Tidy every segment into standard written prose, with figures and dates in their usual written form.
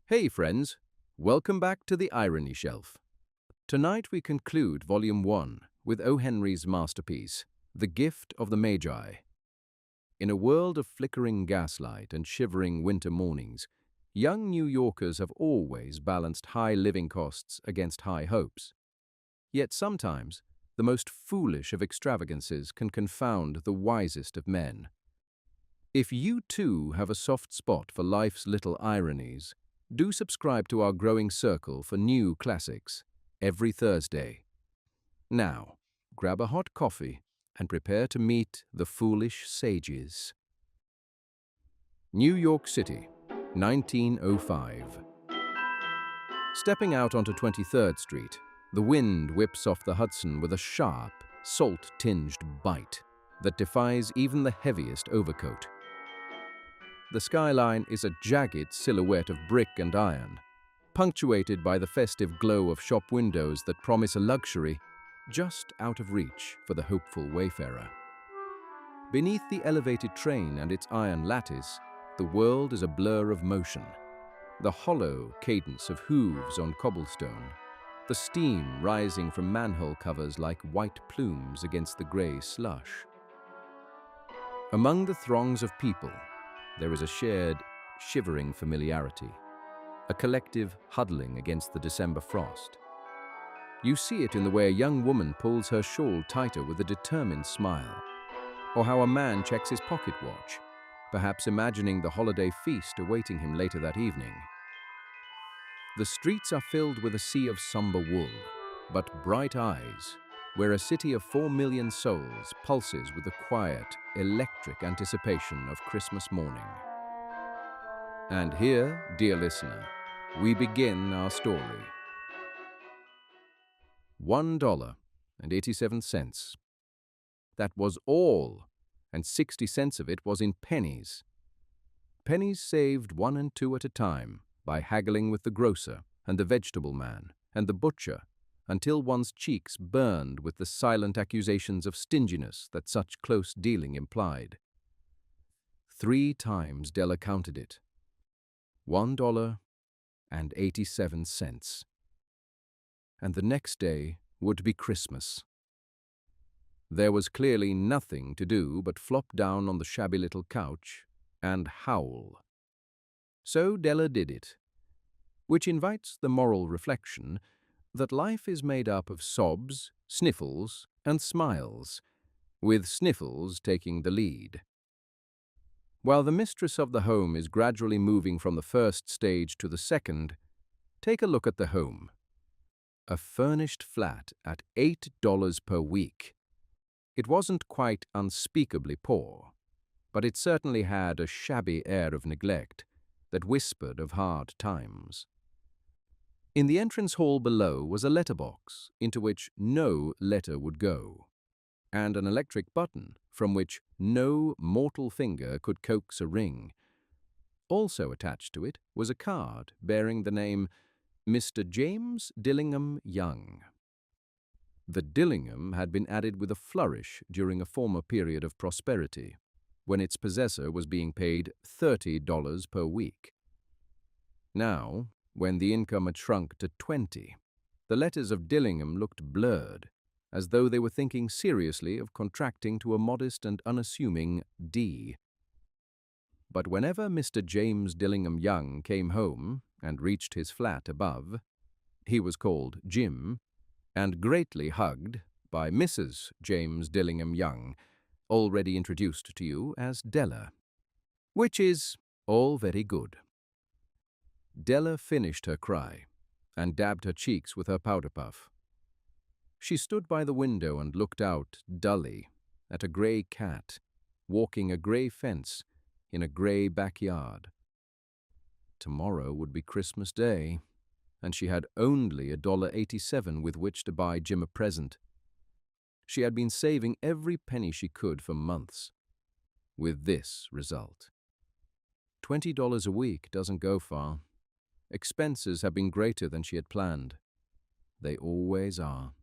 Hey friends, welcome back to the Irony Shelf. Tonight we conclude Volume 1 with O. Henry's masterpiece, The Gift of the Magi. In a world of flickering gaslight and shivering winter mornings, young New Yorkers have always balanced high living costs against high hopes. Yet sometimes, the most foolish of extravagances can confound the wisest of men. If you too have a soft spot for life's little ironies, do subscribe to our growing circle for new classics every Thursday. Now, grab a hot coffee and prepare to meet the foolish sages. New York City, 1905. Stepping out onto 23rd Street, the wind whips off the Hudson with a sharp, salt-tinged bite that defies even the heaviest overcoat. The skyline is a jagged silhouette of brick and iron, punctuated by the festive glow of shop windows that promise a luxury just out of reach for the hopeful wayfarer. Beneath the elevated train and its iron lattice, the world is a blur of motion. The hollow cadence of hooves on cobblestone, the steam rising from manhole covers like white plumes against the grey slush. Among the throngs of people, there is a shared, shivering familiarity, a collective huddling against the December frost. You see it in the way a young woman pulls her shawl tighter with a determined smile, or how a man checks his pocket watch, perhaps imagining the holiday feast awaiting him later that evening. The streets are filled with a sea of somber wool, but bright eyes, where a city of 4 million souls pulses with the quiet, electric anticipation of Christmas morning. And here, dear listener, we begin our story. $1.87. That was all, and 60 cents of it was in pennies. Pennies saved 1 and 2 at a time by haggling with the grocer and the vegetable man and the butcher until one's cheeks burned with the silent accusations of stinginess that such close dealing implied. 3 times Della counted it. $1.87. And the next day would be Christmas. There was clearly nothing to do but flop down on the shabby little couch and howl. So Della did it, which invites the moral reflection that life is made up of sobs, sniffles, and smiles, with sniffles taking the lead. While the mistress of the home is gradually moving from the first stage to the second, take a look at the home. A furnished flat at $8 per week. It wasn't quite unspeakably poor, but it certainly had a shabby air of neglect that whispered of hard times. In the entrance hall below was a letterbox into which no letter would go, and an electric button from which no mortal finger could coax a ring. Also attached to it was a card bearing the name Mr. James Dillingham Young. The Dillingham had been added with a flourish during a former period of prosperity, when its possessor was being paid $30 per week. Now, when the income had shrunk to 20, the letters of Dillingham looked blurred, as though they were thinking seriously of contracting to a modest and unassuming D. But whenever Mr. James Dillingham Young came home and reached his flat above, he was called Jim, and greatly hugged by Mrs. James Dillingham Young, already introduced to you as Della, which is all very good. Della finished her cry and dabbed her cheeks with her powder puff. She stood by the window and looked out dully at a grey cat walking a grey fence in a grey backyard. Tomorrow would be Christmas Day, and she had only $1.87 with which to buy Jim a present. She had been saving every penny she could for months, with this result. $20 a week doesn't go far. Expenses have been greater than she had planned. They always are.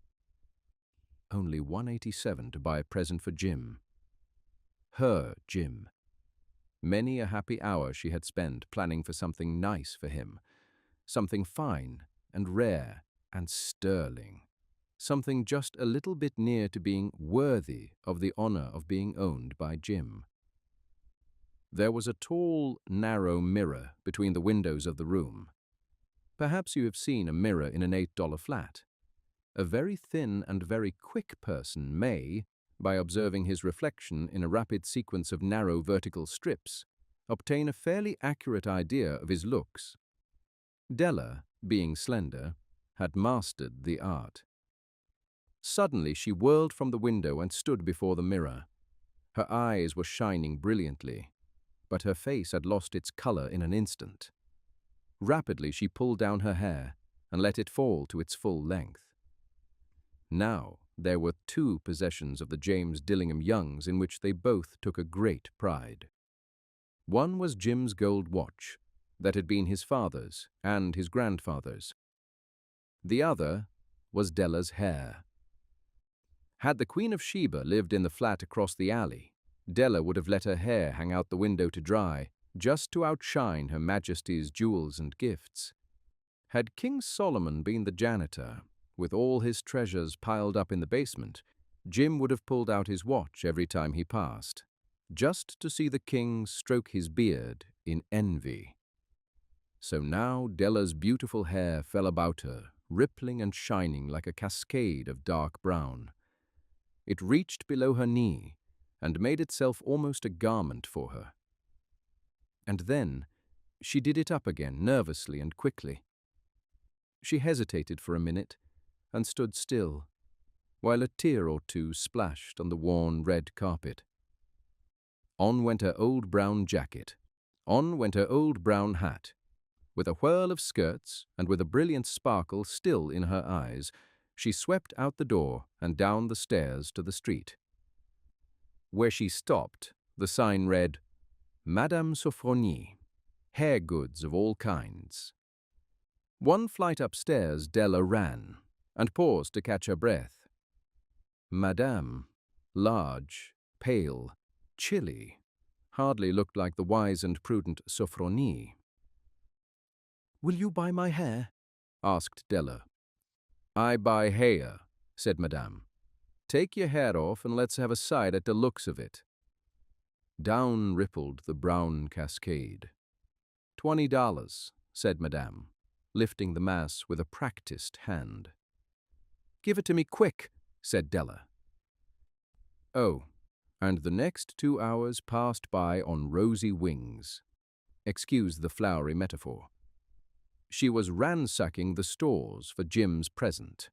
Only $1.87 to buy a present for Jim. Her Jim. Many a happy hour she had spent planning for something nice for him, something fine and rare and sterling, something just a little bit near to being worthy of the honor of being owned by Jim. There was a tall, narrow mirror between the windows of the room. Perhaps you have seen a mirror in an $8 flat. A very thin and very quick person may, by observing his reflection in a rapid sequence of narrow vertical strips, obtain a fairly accurate idea of his looks. Della, being slender, had mastered the art. Suddenly she whirled from the window and stood before the mirror. Her eyes were shining brilliantly, but her face had lost its color in an instant. Rapidly she pulled down her hair and let it fall to its full length. Now there were two possessions of the James Dillingham Youngs in which they both took a great pride. One was Jim's gold watch, that had been his father's and his grandfather's. The other was Della's hair. Had the Queen of Sheba lived in the flat across the alley, Della would have let her hair hang out the window to dry, just to outshine Her Majesty's jewels and gifts. Had King Solomon been the janitor, with all his treasures piled up in the basement, Jim would have pulled out his watch every time he passed, just to see the king stroke his beard in envy. So now Della's beautiful hair fell about her, rippling and shining like a cascade of dark brown. It reached below her knee and made itself almost a garment for her. And then she did it up again nervously and quickly. She hesitated for a minute and stood still, while a tear or two splashed on the worn red carpet. On went her old brown jacket. On went her old brown hat. With a whirl of skirts and with a brilliant sparkle still in her eyes, she swept out the door and down the stairs to the street. Where she stopped, the sign read, Madame Sofronie, hair goods of all kinds. One flight upstairs Della ran, and paused to catch her breath. Madame, large, pale, chilly, hardly looked like the wise and prudent Sofronie. "Will you buy my hair?" asked Della. "I buy hair," said Madame. "Take your hair off and let's have a sight at the looks of it." Down rippled the brown cascade. $20, said Madame, lifting the mass with a practiced hand. "Give it to me quick," said Della. Oh, and the next 2 hours passed by on rosy wings. Excuse the flowery metaphor. She was ransacking the stores for Jim's present.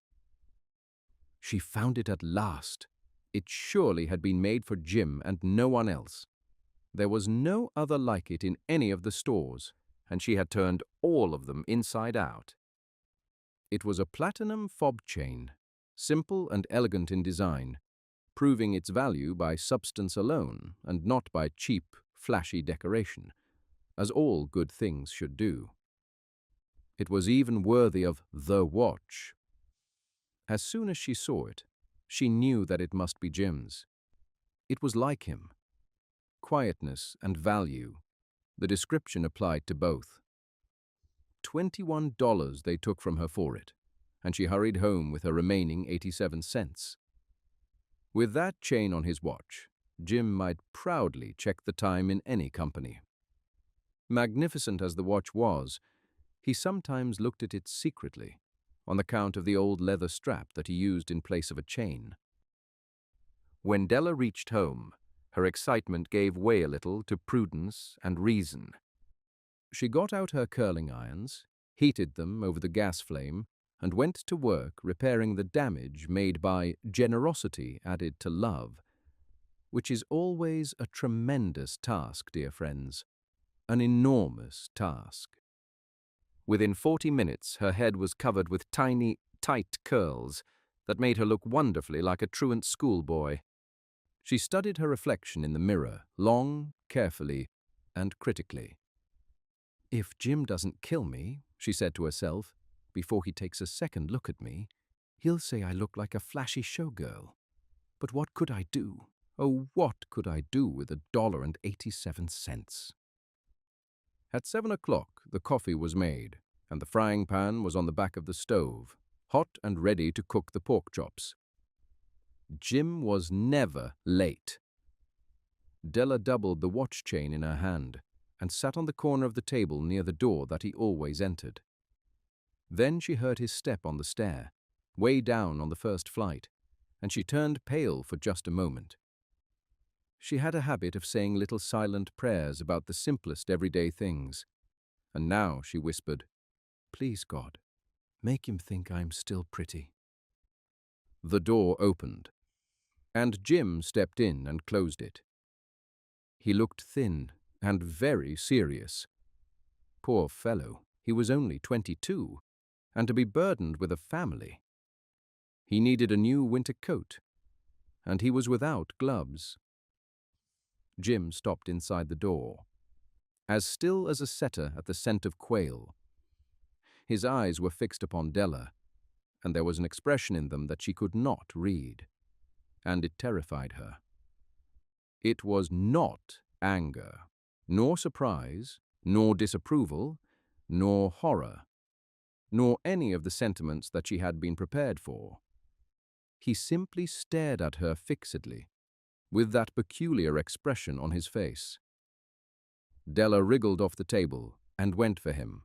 She found it at last. It surely had been made for Jim and no one else. There was no other like it in any of the stores, and she had turned all of them inside out. It was a Platinum Fob Chain, simple and elegant in design, proving its value by substance alone and not by cheap, flashy decoration, as all good things should do. It was even worthy of the watch. As soon as she saw it, she knew that it must be Jim's. It was like him. Quietness and value, the description applied to both. $21 they took from her for it, and she hurried home with her remaining 87 cents. With that chain on his watch, Jim might proudly check the time in any company. Magnificent as the watch was, he sometimes looked at it secretly, on account of the old leather strap that he used in place of a chain. When Della reached home, her excitement gave way a little to prudence and reason. She got out her curling irons, heated them over the gas flame, and went to work repairing the damage made by generosity added to love, which is always a tremendous task, dear friends, an enormous task. Within 40 minutes, her head was covered with tiny, tight curls that made her look wonderfully like a truant schoolboy. She studied her reflection in the mirror, long, carefully, and critically. "If Jim doesn't kill me," she said to herself, "before he takes a second look at me, he'll say I look like a flashy showgirl. But what could I do? Oh, what could I do with $1.87? At 7 o'clock, the coffee was made, and the frying pan was on the back of the stove, hot and ready to cook the pork chops. Jim was never late. Della doubled the watch chain in her hand and sat on the corner of the table near the door that he always entered. Then she heard his step on the stair, way down on the first flight, and she turned pale for just a moment. She had a habit of saying little silent prayers about the simplest everyday things, and now she whispered, "Please, God, make him think I'm still pretty." The door opened, and Jim stepped in and closed it. He looked thin and very serious. Poor fellow, he was only 22, and to be burdened with a family. He needed a new winter coat, and he was without gloves. Jim stopped inside the door, as still as a setter at the scent of quail. His eyes were fixed upon Della, and there was an expression in them that she could not read, and it terrified her. It was not anger, nor surprise, nor disapproval, nor horror, nor any of the sentiments that she had been prepared for. He simply stared at her fixedly, with that peculiar expression on his face. Della wriggled off the table and went for him.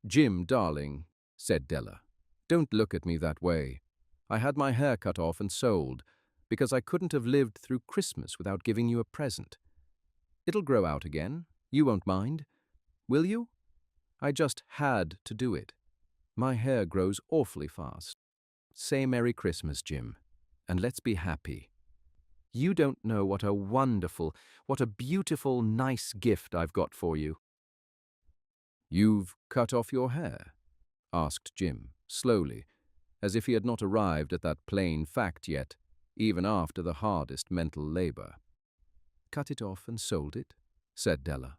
"Jim, darling," said Della, "don't look at me that way. I had my hair cut off and sold, because I couldn't have lived through Christmas without giving you a present. It'll grow out again. You won't mind, will you? I just had to do it. My hair grows awfully fast. Say Merry Christmas, Jim, and let's be happy. You don't know what a beautiful, nice gift I've got for you." "You've cut off your hair?" asked Jim, slowly, as if he had not arrived at that plain fact yet, even after the hardest mental labor. "Cut it off and sold it," said Della.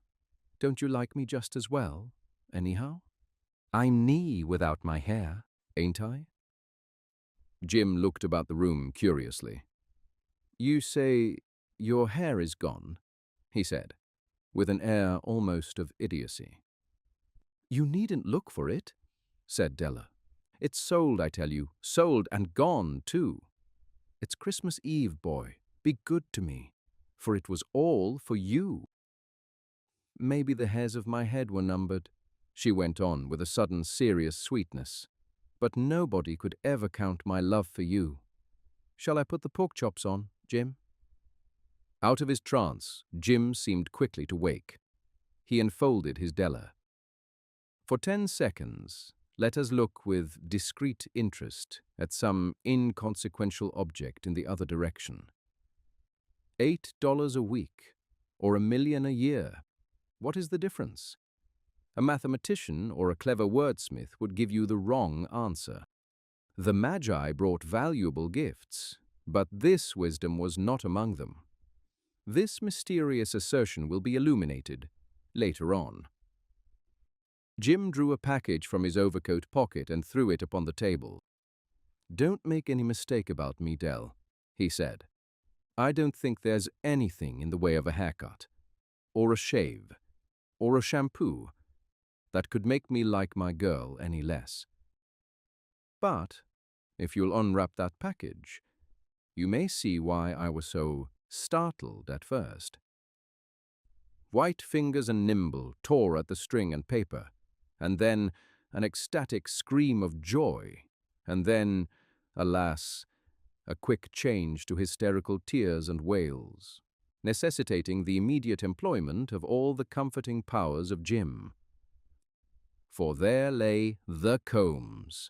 "Don't you like me just as well, anyhow? I'm me without my hair, ain't I?" Jim looked about the room curiously. "You say your hair is gone?" he said, with an air almost of idiocy. "You needn't look for it," said Della. "It's sold, I tell you, sold and gone, too. It's Christmas Eve, boy. Be good to me, for it was all for you." "Maybe the hairs of my head were numbered," she went on with a sudden serious sweetness, "but nobody could ever count my love for you. Shall I put the pork chops on, Jim?" Out of his trance, Jim seemed quickly to wake. He enfolded his Della. "For 10 seconds, let us look with discreet interest at some inconsequential object in the other direction. $8 a week, or $1 million a year. What is the difference? A mathematician or a clever wordsmith would give you the wrong answer. The Magi brought valuable gifts, but this wisdom was not among them. This mysterious assertion will be illuminated later on. Jim drew a package from his overcoat pocket and threw it upon the table. "Don't make any mistake about me, Dell," he said. "I don't think there's anything in the way of a haircut, or a shave, or a shampoo that could make me like my girl any less. But if you'll unwrap that package, you may see why I was so startled at first." White fingers and nimble tore at the string and paper, and then an ecstatic scream of joy, and then, alas, a quick change to hysterical tears and wails, necessitating the immediate employment of all the comforting powers of Jim. For there lay the combs,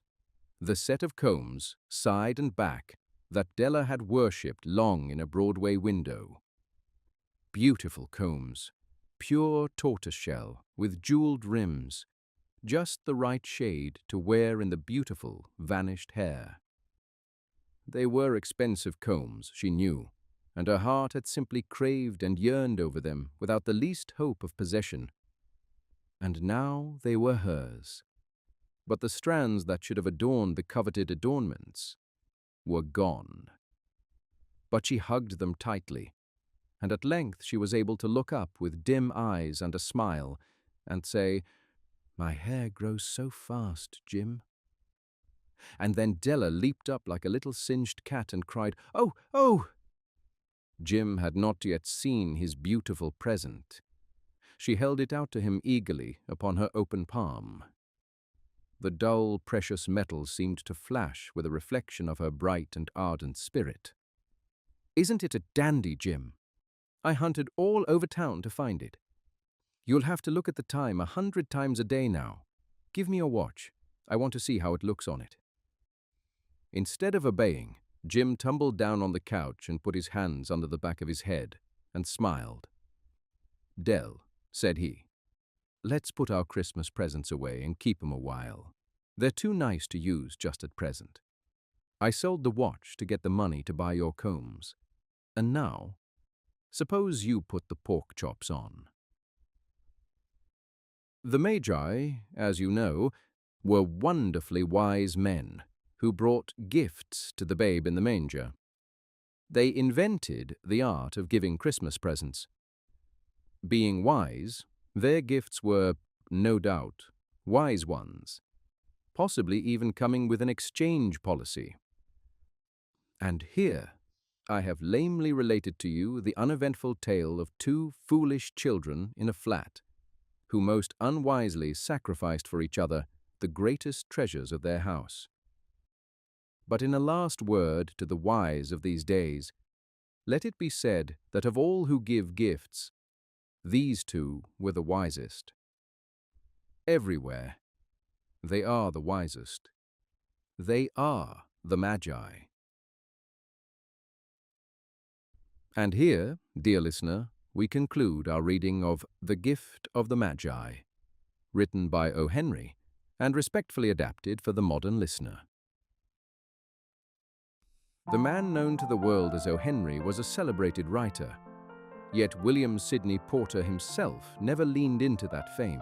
the set of combs, side and back, that Della had worshipped long in a Broadway window. Beautiful combs, pure tortoiseshell with jeweled rims, just the right shade to wear in the beautiful, vanished hair. They were expensive combs, she knew, and her heart had simply craved and yearned over them without the least hope of possession. And now they were hers. But the strands that should have adorned the coveted adornments were gone. But she hugged them tightly, and at length she was able to look up with dim eyes and a smile and say, My hair grows so fast, Jim. And then Della leaped up like a little singed cat and cried, "Oh, oh!" Jim had not yet seen his beautiful present. She held it out to him eagerly upon her open palm. The dull, precious metal seemed to flash with a reflection of her bright and ardent spirit. "Isn't it a dandy, Jim? I hunted all over town to find it. You'll have to look at the time 100 times a day now. Give me your watch. I want to see how it looks on it." Instead of obeying, Jim tumbled down on the couch and put his hands under the back of his head and smiled. "Dell," said he, "let's put our Christmas presents away and keep 'em a while. They're too nice to use just at present. I sold the watch to get the money to buy your combs. And now, suppose you put the pork chops on." The Magi, as you know, were wonderfully wise men who brought gifts to the babe in the manger. They invented the art of giving Christmas presents. Being wise, their gifts were, no doubt, wise ones, possibly even coming with an exchange policy. And here I have lamely related to you the uneventful tale of two foolish children in a flat, who most unwisely sacrificed for each other the greatest treasures of their house. But in a last word to the wise of these days, let it be said that of all who give gifts, these two were the wisest. Everywhere, they are the wisest. They are the Magi. And here, dear listener, we conclude our reading of The Gift of the Magi, written by O. Henry and respectfully adapted for the modern listener. The man known to the world as O. Henry was a celebrated writer, yet William Sidney Porter himself never leaned into that fame,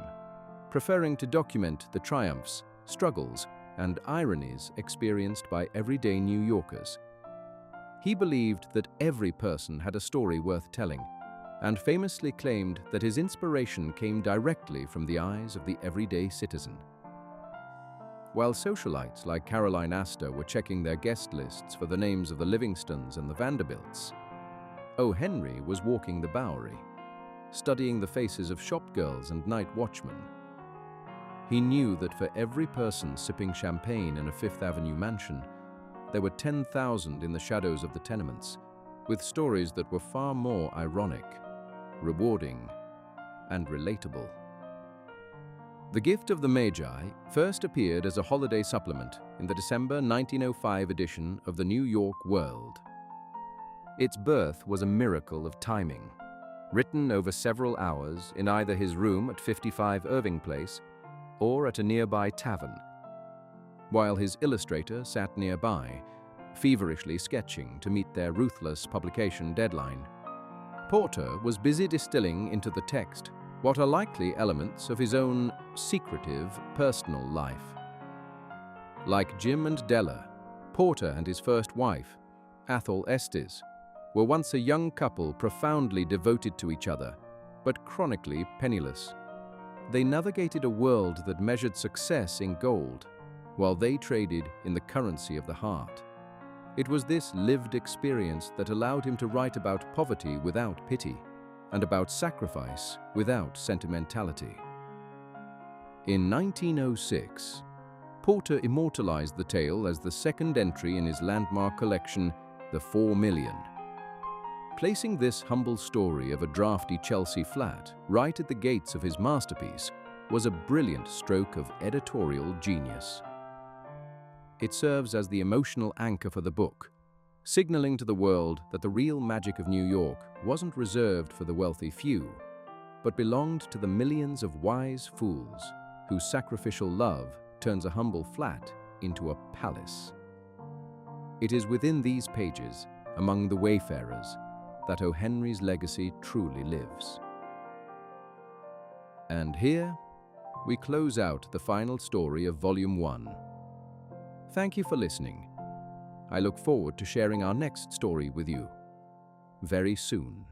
preferring to document the triumphs, struggles, and ironies experienced by everyday New Yorkers. He believed that every person had a story worth telling, and famously claimed that his inspiration came directly from the eyes of the everyday citizen. While socialites like Caroline Astor were checking their guest lists for the names of the Livingstons and the Vanderbilts, O. Henry was walking the Bowery, studying the faces of shopgirls and night watchmen. He knew that for every person sipping champagne in a Fifth Avenue mansion, there were 10,000 in the shadows of the tenements, with stories that were far more ironic, rewarding, and relatable. The Gift of the Magi first appeared as a holiday supplement in the December 1905 edition of the New York World. Its birth was a miracle of timing, written over several hours in either his room at 55 Irving Place or at a nearby tavern, while his illustrator sat nearby, feverishly sketching to meet their ruthless publication deadline. Porter was busy distilling into the text what are likely elements of his own secretive personal life. Like Jim and Della, Porter and his first wife, Athol Estes, were once a young couple profoundly devoted to each other, but chronically penniless. They navigated a world that measured success in gold, while they traded in the currency of the heart. It was this lived experience that allowed him to write about poverty without pity, and about sacrifice without sentimentality. In 1906, Porter immortalized the tale as the second entry in his landmark collection, The 4 Million. Placing this humble story of a drafty Chelsea flat right at the gates of his masterpiece was a brilliant stroke of editorial genius. It serves as the emotional anchor for the book, signaling to the world that the real magic of New York wasn't reserved for the wealthy few, but belonged to the millions of wise fools whose sacrificial love turns a humble flat into a palace. It is within these pages, among the Wayfarers, that O. Henry's legacy truly lives. And here, we close out the final story of Volume 1. Thank you for listening. I look forward to sharing our next story with you very soon.